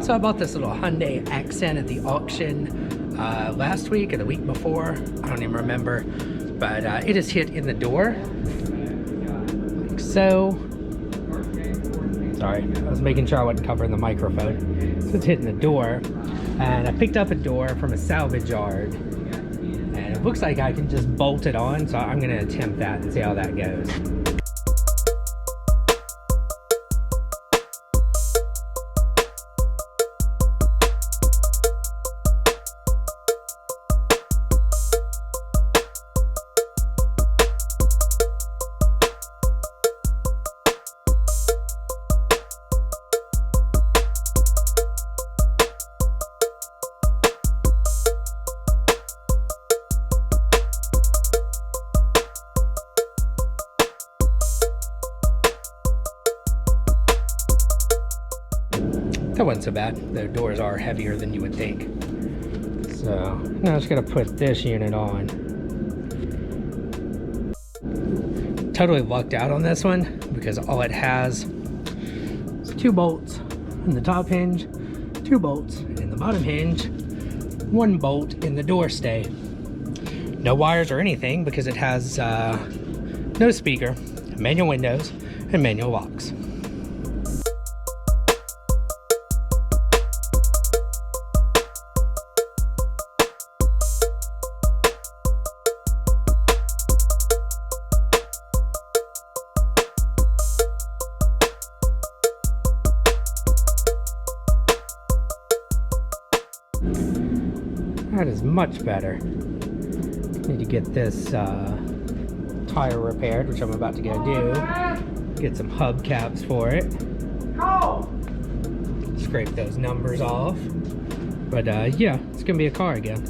So I bought this little Hyundai Accent at the auction last week or the week before. I don't even remember. But it is hit in the door. Like so. Sorry, I was making sure I wasn't covering the microphone. So it's hitting the door. And I picked up a door from a salvage yard. And it looks like I can just bolt it on. So I'm going to attempt that and see how that goes. That wasn't so bad. The doors are heavier than you would think. So now I'm just gonna put this unit on. Totally lucked out on this one because all it has is 2 bolts in the top hinge, 2 bolts in the bottom hinge, 1 bolt in the door stay. No wires or anything because it has no speaker, manual windows, and manual locks. That is much better. Need to get this tire repaired, which I'm about to go do. Get some hubcaps for it. Scrape those numbers off. But yeah, it's gonna be a car again.